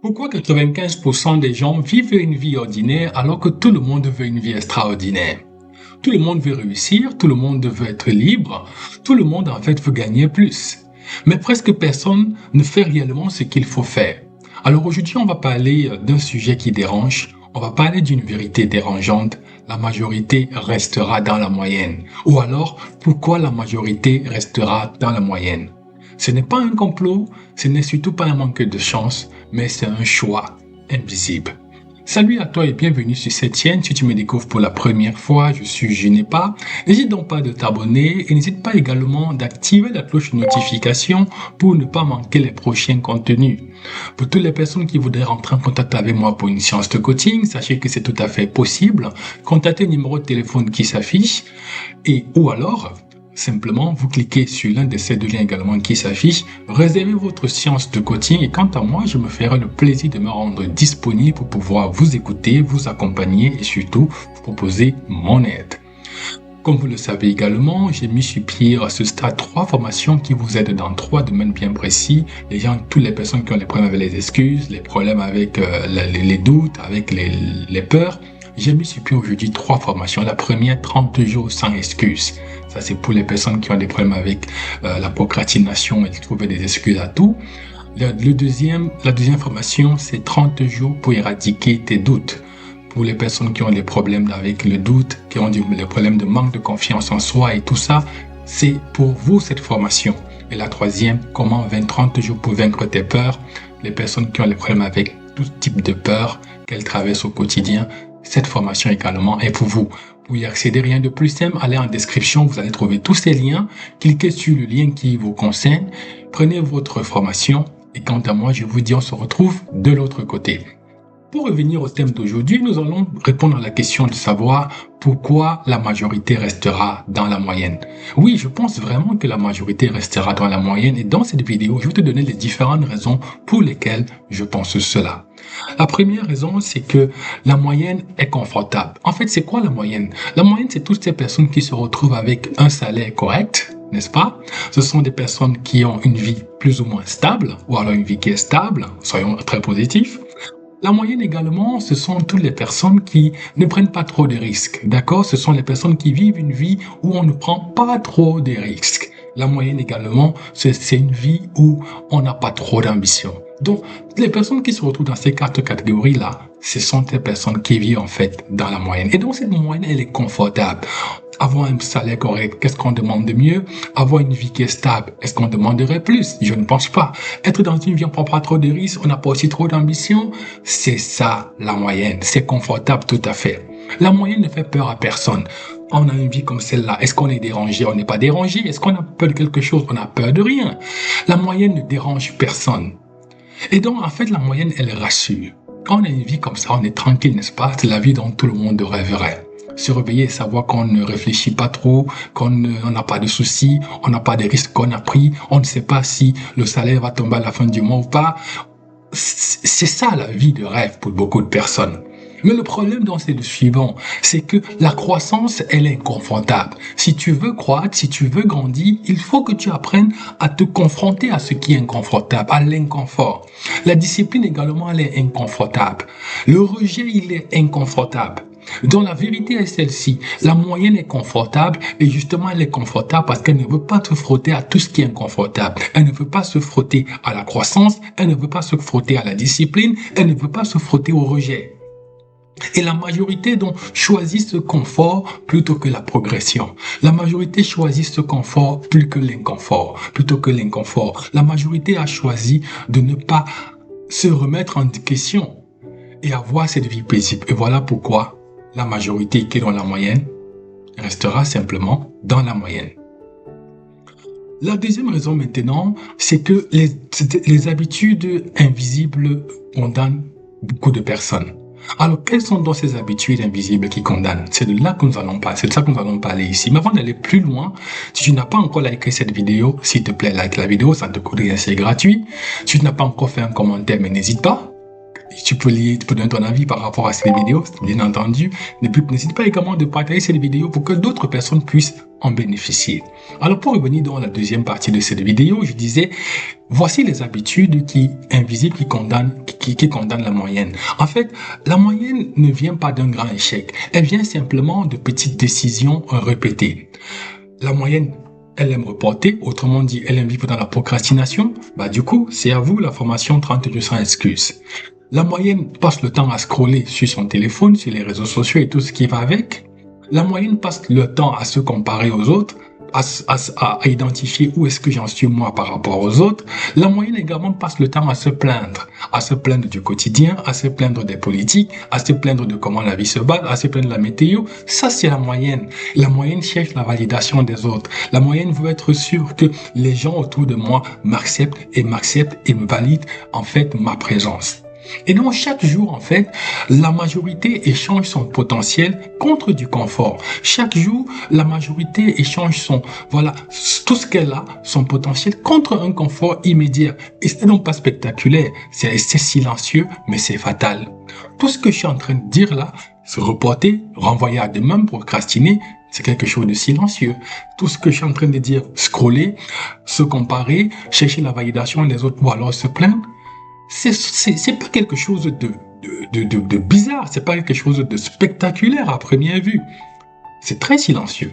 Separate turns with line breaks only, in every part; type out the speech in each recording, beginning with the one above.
Pourquoi 95% des gens vivent une vie ordinaire alors que tout le monde veut une vie extraordinaire? Tout le monde veut réussir, tout le monde veut être libre, tout le monde en fait veut gagner plus. Mais presque personne ne fait réellement ce qu'il faut faire. Alors aujourd'hui, on va parler d'un sujet qui dérange, on va parler d'une vérité dérangeante. La majorité restera dans la moyenne. Ou alors, pourquoi la majorité restera dans la moyenne? Ce n'est pas un complot, ce n'est surtout pas un manque de chance, mais c'est un choix invisible. Salut à toi et bienvenue sur cette chaîne. Si tu me découvres pour la première fois, je suis Genepa. N'hésite donc pas de t'abonner et n'hésite pas également d'activer la cloche de notification pour ne pas manquer les prochains contenus. Pour toutes les personnes qui voudraient rentrer en contact avec moi pour une séance de coaching, sachez que c'est tout à fait possible. Contactez le numéro de téléphone qui s'affiche ou alors simplement, vous cliquez sur l'un de ces deux liens également qui s'affichent, réservez votre séance de coaching et quant à moi, je me ferai le plaisir de me rendre disponible pour pouvoir vous écouter, vous accompagner et surtout vous proposer mon aide. Comme vous le savez également, j'ai mis sur pied à ce stade 3 formations qui vous aident dans 3 domaines bien précis. Toutes les personnes qui ont des problèmes avec les excuses, les problèmes avec les doutes, avec les peurs. J'ai mis sur pied aujourd'hui 3 formations. La première, 30 jours sans excuses. Ça, c'est pour les personnes qui ont des problèmes avec la procrastination et qui trouvent des excuses à tout. La deuxième formation, c'est 30 jours pour éradiquer tes doutes. Pour les personnes qui ont des problèmes avec le doute, qui ont des problèmes de manque de confiance en soi et tout ça, c'est pour vous cette formation. Et la troisième, comment 30 jours pour vaincre tes peurs. Les personnes qui ont des problèmes avec tout type de peur qu'elles traversent au quotidien, cette formation également est pour vous. Pour y accéder, rien de plus simple, allez en description, vous allez trouver tous ces liens. Cliquez sur le lien qui vous concerne, prenez votre formation et quant à moi, je vous dis, on se retrouve de l'autre côté. Pour revenir au thème d'aujourd'hui, nous allons répondre à la question de savoir pourquoi la majorité restera dans la moyenne. Oui, je pense vraiment que la majorité restera dans la moyenne et dans cette vidéo, je vais te donner les différentes raisons pour lesquelles je pense cela. La première raison, c'est que la moyenne est confortable. En fait, c'est quoi la moyenne? La moyenne, c'est toutes ces personnes qui se retrouvent avec un salaire correct, n'est-ce pas? Ce sont des personnes qui ont une vie plus ou moins stable, ou alors une vie qui est stable, soyons très positifs. La moyenne également, ce sont toutes les personnes qui ne prennent pas trop de risques, d'accord? Ce sont les personnes qui vivent une vie où on ne prend pas trop de risques. La moyenne également, c'est une vie où on n'a pas trop d'ambition. Donc, les personnes qui se retrouvent dans ces 4 catégories-là, ce sont des personnes qui vivent en fait dans la moyenne. Et donc, cette moyenne, elle est confortable. Avoir un salaire correct, qu'est-ce qu'on demande de mieux? Avoir une vie qui est stable, est-ce qu'on demanderait plus? Je ne pense pas. Être dans une vie, on ne prend pas trop de risques, on n'a pas aussi trop d'ambition. C'est ça, la moyenne. C'est confortable tout à fait. La moyenne ne fait peur à personne. On a une vie comme celle-là. Est-ce qu'on est dérangé? On n'est pas dérangé. Est-ce qu'on a peur de quelque chose? On a peur de rien. La moyenne ne dérange personne. Et donc, en fait, la moyenne, elle rassure. Quand on a une vie comme ça, on est tranquille, n'est-ce pas? C'est la vie dont tout le monde rêverait. Se réveiller et savoir qu'on ne réfléchit pas trop, qu'on n'a pas de soucis, on n'a pas de risques qu'on a pris, on ne sait pas si le salaire va tomber à la fin du mois ou pas. C'est ça la vie de rêve pour beaucoup de personnes. Mais le problème c'est le suivant, c'est que la croissance, elle est inconfortable. Si tu veux croître, si tu veux grandir, il faut que tu apprennes à te confronter à ce qui est inconfortable, à l'inconfort. La discipline également, elle est inconfortable. Le rejet, il est inconfortable. Donc la vérité est celle-ci, la moyenne est confortable et justement elle est confortable parce qu'elle ne veut pas se frotter à tout ce qui est inconfortable. Elle ne veut pas se frotter à la croissance, elle ne veut pas se frotter à la discipline, elle ne veut pas se frotter au rejet. Et la majorité donc choisit ce confort plutôt que la progression. La majorité choisit ce confort plus que l'inconfort, plutôt que l'inconfort. La majorité a choisi de ne pas se remettre en question et avoir cette vie paisible. Et voilà pourquoi la majorité qui est dans la moyenne restera simplement dans la moyenne. La deuxième raison maintenant, c'est que les habitudes invisibles condamnent beaucoup de personnes. Alors, quelles sont donc ces habitudes invisibles qui condamnent? C'est de là que nous allons parler, c'est de ça que nous allons parler ici. Mais avant d'aller plus loin, si tu n'as pas encore liké cette vidéo, s'il te plaît, like la vidéo, ça ne te coûte rien, c'est gratuit. Si tu n'as pas encore fait un commentaire, mais n'hésite pas. tu peux donner ton avis par rapport à cette vidéo, bien entendu. N'hésite pas également de partager cette vidéo pour que d'autres personnes puissent en bénéficier. Alors, pour revenir dans la deuxième partie de cette vidéo, je disais, voici les habitudes invisibles qui condamnent la moyenne. En fait, la moyenne ne vient pas d'un grand échec. Elle vient simplement de petites décisions répétées. La moyenne, elle aime reporter, autrement dit, elle aime vivre dans la procrastination. Du coup, c'est à vous la formation 30 jours sans excuses. La moyenne passe le temps à scroller sur son téléphone, sur les réseaux sociaux et tout ce qui va avec. La moyenne passe le temps à se comparer aux autres, à identifier où est-ce que j'en suis moi par rapport aux autres. La moyenne également passe le temps à se plaindre du quotidien, à se plaindre des politiques, à se plaindre de comment la vie se passe, à se plaindre de la météo. Ça, c'est la moyenne. La moyenne cherche la validation des autres. La moyenne veut être sûre que les gens autour de moi m'acceptent et me valident en fait ma présence. Et donc, chaque jour, en fait, la majorité échange son potentiel contre du confort. Chaque jour, la majorité échange tout ce qu'elle a, son potentiel, contre un confort immédiat. Et c'est donc pas spectaculaire, c'est silencieux, mais c'est fatal. Tout ce que je suis en train de dire là, se reporter, renvoyer à demain, procrastiner, c'est quelque chose de silencieux. Tout ce que je suis en train de dire, scroller, se comparer, chercher la validation des autres ou alors se plaindre, c'est pas quelque chose de bizarre, c'est pas quelque chose de spectaculaire à première vue. C'est très silencieux.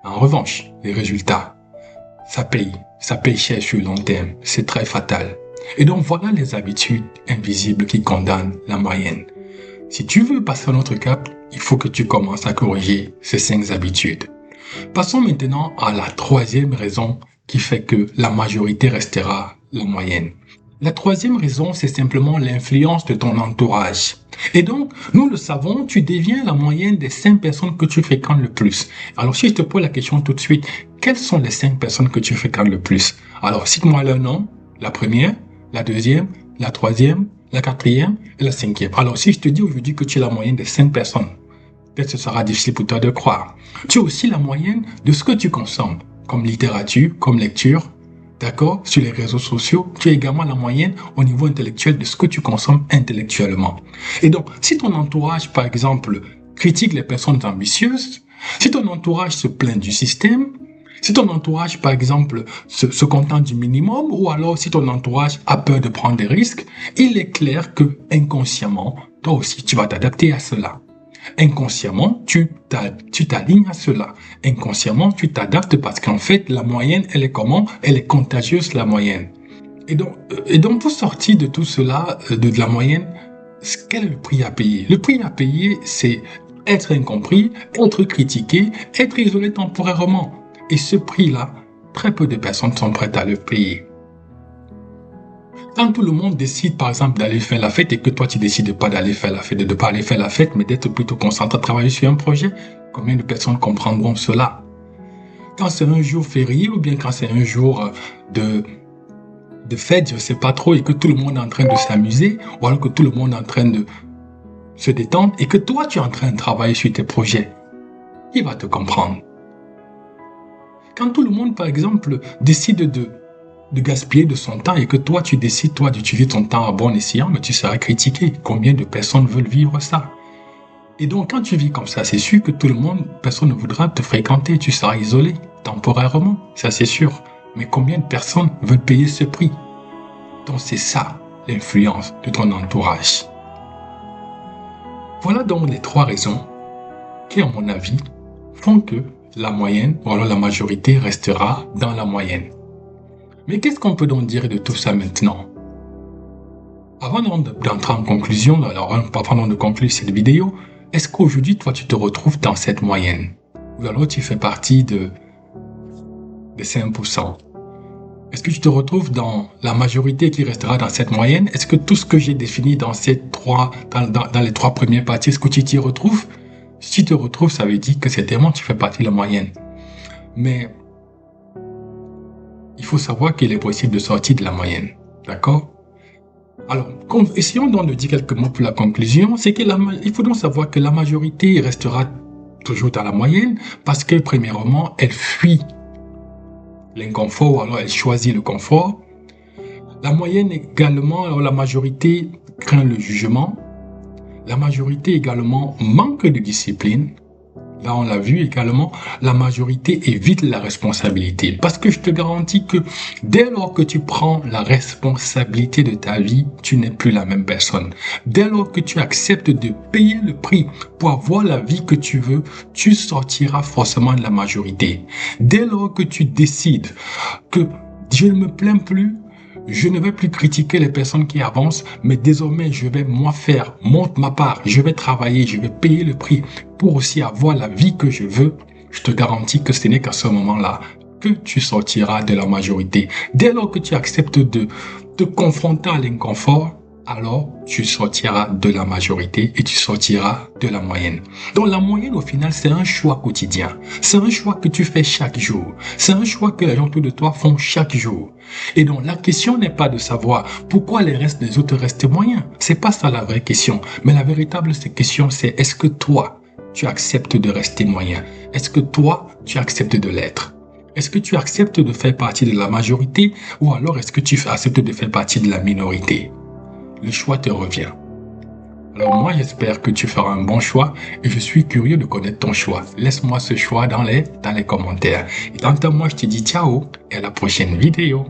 En revanche, les résultats, ça paye cher sur le long terme, c'est très fatal. Et donc voilà les habitudes invisibles qui condamnent la moyenne. Si tu veux passer à notre cap, il faut que tu commences à corriger ces 5 habitudes. Passons maintenant à la troisième raison qui fait que la majorité restera la moyenne. La troisième raison, c'est simplement l'influence de ton entourage. Et donc, nous le savons, tu deviens la moyenne des 5 personnes que tu fréquentes le plus. Alors, si je te pose la question tout de suite, quelles sont les 5 personnes que tu fréquentes le plus? Alors, cite-moi leur nom, la première, la deuxième, la troisième, la quatrième et la cinquième. Alors, si je te dis aujourd'hui que tu es la moyenne des 5 personnes, peut-être ce sera difficile pour toi de croire. Tu es aussi la moyenne de ce que tu consommes, comme littérature, comme lecture, d'accord, sur les réseaux sociaux. Tu es également la moyenne au niveau intellectuel de ce que tu consommes intellectuellement. Et donc, si ton entourage, par exemple, critique les personnes ambitieuses, si ton entourage se plaint du système, si ton entourage, par exemple, se contente du minimum, ou alors si ton entourage a peur de prendre des risques, il est clair que inconsciemment, toi aussi, tu vas t'adapter à cela. Inconsciemment, tu t'alignes à cela. Inconsciemment, tu t'adaptes parce qu'en fait, la moyenne, elle est comment? Elle est contagieuse, la moyenne. Et donc pour sortir de tout cela, de la moyenne, quel est le prix à payer? Le prix à payer, c'est être incompris, être critiqué, être isolé temporairement. Et ce prix-là, très peu de personnes sont prêtes à le payer. Quand tout le monde décide, par exemple, d'aller faire la fête et que toi, tu décides pas d'aller faire la fête, de ne pas aller faire la fête, mais d'être plutôt concentré à travailler sur un projet, combien de personnes comprendront cela? Quand c'est un jour férié ou bien quand c'est un jour de fête, je sais pas trop, et que tout le monde est en train de s'amuser, ou alors que tout le monde est en train de se détendre, et que toi, tu es en train de travailler sur tes projets, il va te comprendre. Quand tout le monde, par exemple, décide de gaspiller de son temps et que toi, tu décides, d'utiliser ton temps à bon escient, mais tu seras critiqué. Combien de personnes veulent vivre ça? Et donc, quand tu vis comme ça, c'est sûr que personne ne voudra te fréquenter. Tu seras isolé, temporairement, ça c'est sûr. Mais combien de personnes veulent payer ce prix? Donc, c'est ça, l'influence de ton entourage. Voilà donc les 3 raisons qui, à mon avis, font que la moyenne, ou alors la majorité, restera dans la moyenne. Mais qu'est-ce qu'on peut donc dire de tout ça maintenant? Avant d'entrer en conclusion, avant de conclure cette vidéo, est-ce qu'aujourd'hui, toi, tu te retrouves dans cette moyenne? Ou alors tu fais partie de 5%? Est-ce que tu te retrouves dans la majorité qui restera dans cette moyenne? Est-ce que tout ce que j'ai défini dans les 3 premières parties, est-ce que tu t'y retrouves? Si tu te retrouves, ça veut dire que certainement tu fais partie de la moyenne. Mais il faut savoir qu'il est possible de sortir de la moyenne. D'accord? Alors, essayons donc de dire quelques mots pour la conclusion. C'est qu'il faut donc savoir que la majorité restera toujours dans la moyenne parce que, premièrement, elle fuit l'inconfort ou alors elle choisit le confort. La moyenne également, alors la majorité craint le jugement. La majorité également manque de discipline. Là, on l'a vu également, la majorité évite la responsabilité. Parce que je te garantis que dès lors que tu prends la responsabilité de ta vie, tu n'es plus la même personne. Dès lors que tu acceptes de payer le prix pour avoir la vie que tu veux, tu sortiras forcément de la majorité. Dès lors que tu décides que je ne me plains plus, je ne vais plus critiquer les personnes qui avancent, mais désormais je vais moi faire ma part, je vais travailler, je vais payer le prix pour aussi avoir la vie que je veux. Je te garantis que ce n'est qu'à ce moment-là que tu sortiras de la majorité. Dès lors que tu acceptes de te confronter à l'inconfort, alors tu sortiras de la majorité et tu sortiras de la moyenne. Donc la moyenne au final c'est un choix quotidien. C'est un choix que tu fais chaque jour. C'est un choix que les gens autour de toi font chaque jour. Et donc la question n'est pas de savoir pourquoi les autres restent moyens. C'est pas ça la vraie question. Mais la véritable question c'est est-ce que toi tu acceptes de rester moyen? Est-ce que toi tu acceptes de l'être? Est-ce que tu acceptes de faire partie de la majorité ou alors est-ce que tu acceptes de faire partie de la minorité? Le choix te revient. Alors moi, j'espère que tu feras un bon choix et je suis curieux de connaître ton choix. Laisse-moi ce choix dans les commentaires. Et quant à moi, je te dis ciao et à la prochaine vidéo.